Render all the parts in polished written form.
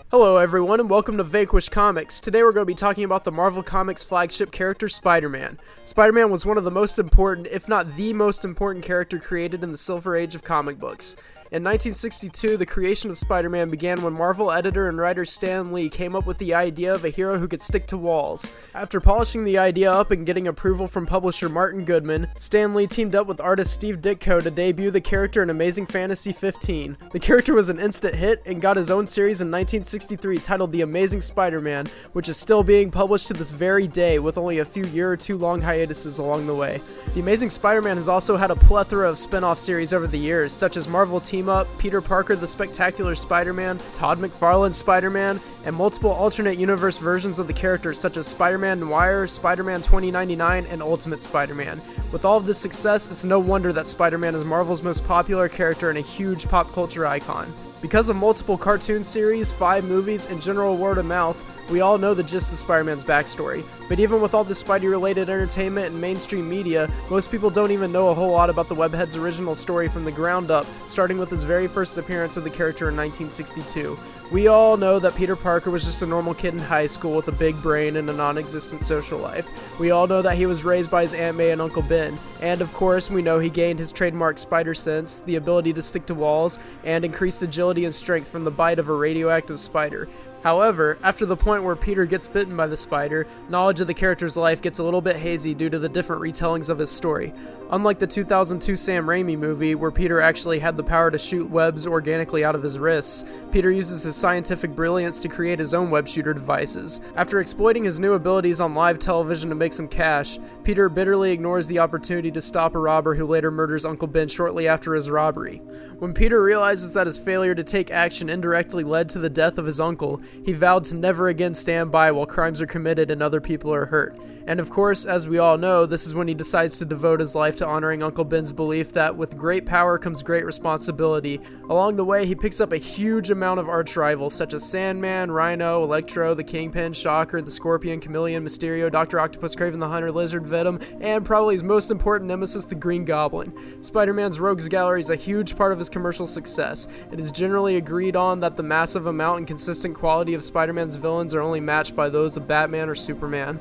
Hello everyone and welcome to Vanquish Comics. Today we're going to be talking about the Marvel Comics flagship character Spider-Man. Spider-Man was one of the most important, if not the most important character created in the Silver Age of comic books. In 1962, the creation of Spider-Man began when Marvel editor and writer Stan Lee came up with the idea of a hero who could stick to walls. After polishing the idea up and getting approval from publisher Martin Goodman, Stan Lee teamed up with artist Steve Ditko to debut the character in Amazing Fantasy 15. The character was an instant hit and got his own series in 1963 titled The Amazing Spider-Man, which is still being published to this very day with only a few year or two long hiatuses along the way. The Amazing Spider-Man has also had a plethora of spin-off series over the years, such as Marvel Team Up, Peter Parker the Spectacular Spider-Man, Todd McFarlane's Spider-Man, and multiple alternate universe versions of the characters such as Spider-Man Noir, Spider-Man 2099, and Ultimate Spider-Man. With all of this success, it's no wonder that Spider-Man is Marvel's most popular character and a huge pop culture icon. Because of multiple cartoon series, 5 movies, and general word of mouth, we all know the gist of Spider-Man's backstory, but even with all this Spidey-related entertainment and mainstream media, most people don't even know a whole lot about the Webhead's original story from the ground up, starting with his very first appearance of the character in 1962. We all know that Peter Parker was just a normal kid in high school with a big brain and a non-existent social life. We all know that he was raised by his Aunt May and Uncle Ben, and of course we know he gained his trademark spider sense, the ability to stick to walls, and increased agility and strength from the bite of a radioactive spider. However, after the point where Peter gets bitten by the spider, knowledge of the character's life gets a little bit hazy due to the different retellings of his story. Unlike the 2002 Sam Raimi movie, where Peter actually had the power to shoot webs organically out of his wrists, Peter uses his scientific brilliance to create his own web shooter devices. After exploiting his new abilities on live television to make some cash, Peter bitterly ignores the opportunity to stop a robber who later murders Uncle Ben shortly after his robbery. When Peter realizes that his failure to take action indirectly led to the death of his uncle, he vowed to never again stand by while crimes are committed and other people are hurt. And of course, as we all know, this is when he decides to devote his life to honoring Uncle Ben's belief that with great power comes great responsibility. Along the way, he picks up a huge amount of arch rivals such as Sandman, Rhino, Electro, the Kingpin, Shocker, the Scorpion, Chameleon, Mysterio, Dr. Octopus, Kraven the Hunter, Lizard, Venom, and probably his most important nemesis, the Green Goblin. Spider-Man's Rogues Gallery is a huge part of his commercial success. It is generally agreed on that the massive amount and consistent quality of Spider-Man's villains are only matched by those of Batman or Superman.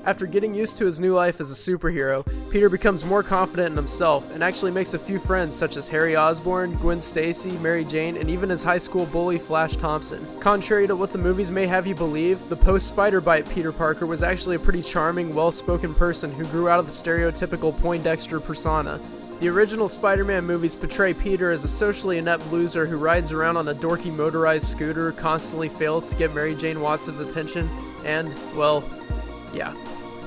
After getting used to his new life as a superhero, Peter becomes more confident in himself and actually makes a few friends such as Harry Osborn, Gwen Stacy, Mary Jane, and even his high school bully Flash Thompson. Contrary to what the movies may have you believe, the post-Spider-Bite Peter Parker was actually a pretty charming, well-spoken person who grew out of the stereotypical Poindexter persona. The original Spider-Man movies portray Peter as a socially inept loser who rides around on a dorky motorized scooter, constantly fails to get Mary Jane Watson's attention, and, well, yeah.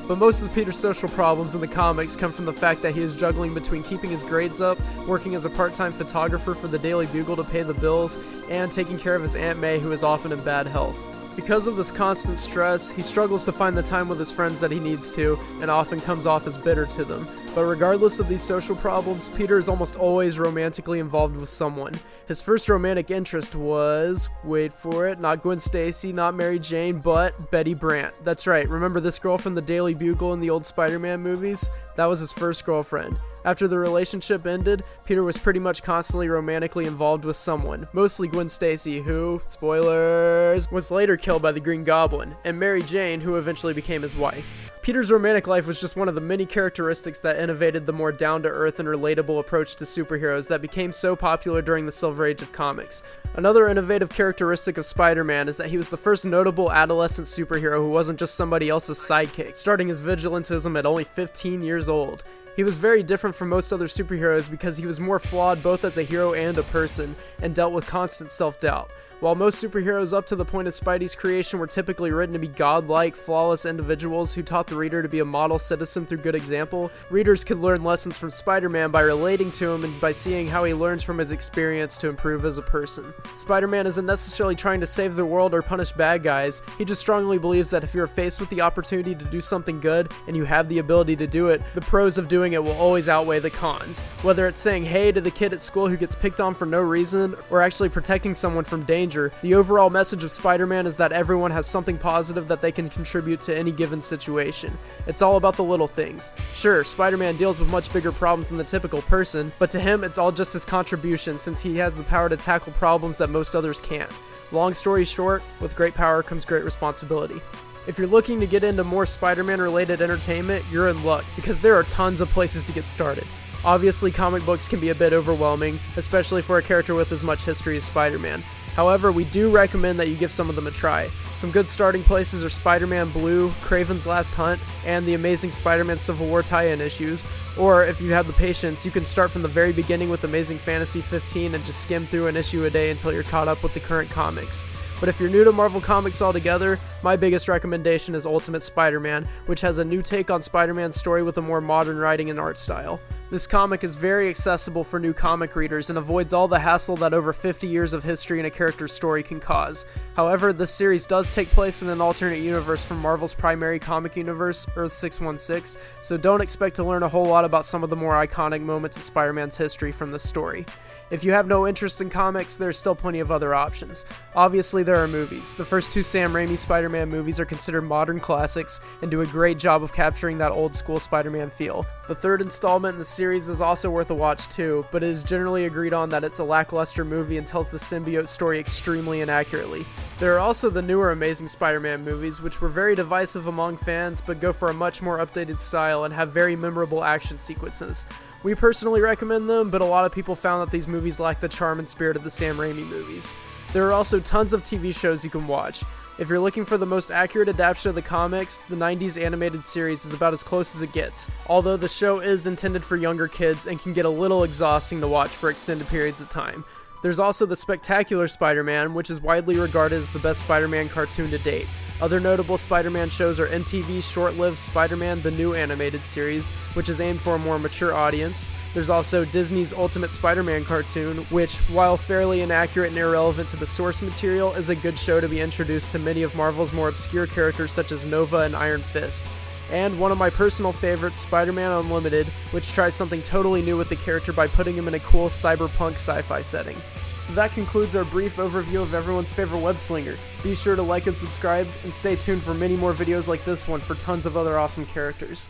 But most of Peter's social problems in the comics come from the fact that he is juggling between keeping his grades up, working as a part-time photographer for the Daily Bugle to pay the bills, and taking care of his Aunt May, who is often in bad health. Because of this constant stress, he struggles to find the time with his friends that he needs to, and often comes off as bitter to them. But regardless of these social problems, Peter is almost always romantically involved with someone. His first romantic interest was, wait for it, not Gwen Stacy, not Mary Jane, but Betty Brant. That's right, remember this girl from the Daily Bugle in the old Spider-Man movies? That was his first girlfriend. After the relationship ended, Peter was pretty much constantly romantically involved with someone, mostly Gwen Stacy, who, spoilers, was later killed by the Green Goblin, and Mary Jane, who eventually became his wife. Peter's romantic life was just one of the many characteristics that innovated the more down-to-earth and relatable approach to superheroes that became so popular during the Silver Age of comics. Another innovative characteristic of Spider-Man is that he was the first notable adolescent superhero who wasn't just somebody else's sidekick, starting his vigilantism at only 15 years old. He was very different from most other superheroes because he was more flawed both as a hero and a person, and dealt with constant self-doubt. While most superheroes up to the point of Spidey's creation were typically written to be godlike, flawless individuals who taught the reader to be a model citizen through good example, readers could learn lessons from Spider-Man by relating to him and by seeing how he learns from his experience to improve as a person. Spider-Man isn't necessarily trying to save the world or punish bad guys, he just strongly believes that if you're faced with the opportunity to do something good, and you have the ability to do it, the pros of doing it will always outweigh the cons. Whether it's saying hey to the kid at school who gets picked on for no reason, or actually protecting someone from danger, the overall message of Spider-Man is that everyone has something positive that they can contribute to any given situation. It's all about the little things. Sure, Spider-Man deals with much bigger problems than the typical person, but to him it's all just his contribution since he has the power to tackle problems that most others can't. Long story short, with great power comes great responsibility. If you're looking to get into more Spider-Man related entertainment, you're in luck, because there are tons of places to get started. Obviously, comic books can be a bit overwhelming, especially for a character with as much history as Spider-Man. However, we do recommend that you give some of them a try. Some good starting places are Spider-Man Blue, Kraven's Last Hunt, and the Amazing Spider-Man Civil War tie-in issues. Or, if you have the patience, you can start from the very beginning with Amazing Fantasy 15 and just skim through an issue a day until you're caught up with the current comics. But if you're new to Marvel Comics altogether, my biggest recommendation is Ultimate Spider-Man, which has a new take on Spider-Man's story with a more modern writing and art style. This comic is very accessible for new comic readers and avoids all the hassle that over 50 years of history in a character's story can cause. However, this series does take place in an alternate universe from Marvel's primary comic universe, Earth 616, so don't expect to learn a whole lot about some of the more iconic moments in Spider-Man's history from this story. If you have no interest in comics, there's still plenty of other options. Obviously, there are movies. The first two Sam Raimi Spider-Man movies are considered modern classics and do a great job of capturing that old school Spider-Man feel. The third installment in the series is also worth a watch too, but it is generally agreed on that it's a lackluster movie and tells the symbiote story extremely inaccurately. There are also the newer Amazing Spider-Man movies, which were very divisive among fans, but go for a much more updated style and have very memorable action sequences. We personally recommend them, but a lot of people found that these movies lack the charm and spirit of the Sam Raimi movies. There are also tons of TV shows you can watch. If you're looking for the most accurate adaptation of the comics, the 90s animated series is about as close as it gets, although the show is intended for younger kids and can get a little exhausting to watch for extended periods of time. There's also the Spectacular Spider-Man, which is widely regarded as the best Spider-Man cartoon to date. Other notable Spider-Man shows are MTV's short-lived Spider-Man the New Animated Series, which is aimed for a more mature audience. There's also Disney's Ultimate Spider-Man cartoon, which, while fairly inaccurate and irrelevant to the source material, is a good show to be introduced to many of Marvel's more obscure characters such as Nova and Iron Fist. And one of my personal favorites, Spider-Man Unlimited, which tries something totally new with the character by putting him in a cool cyberpunk sci-fi setting. So that concludes our brief overview of everyone's favorite web-slinger. Be sure to like and subscribe, and stay tuned for many more videos like this one for tons of other awesome characters.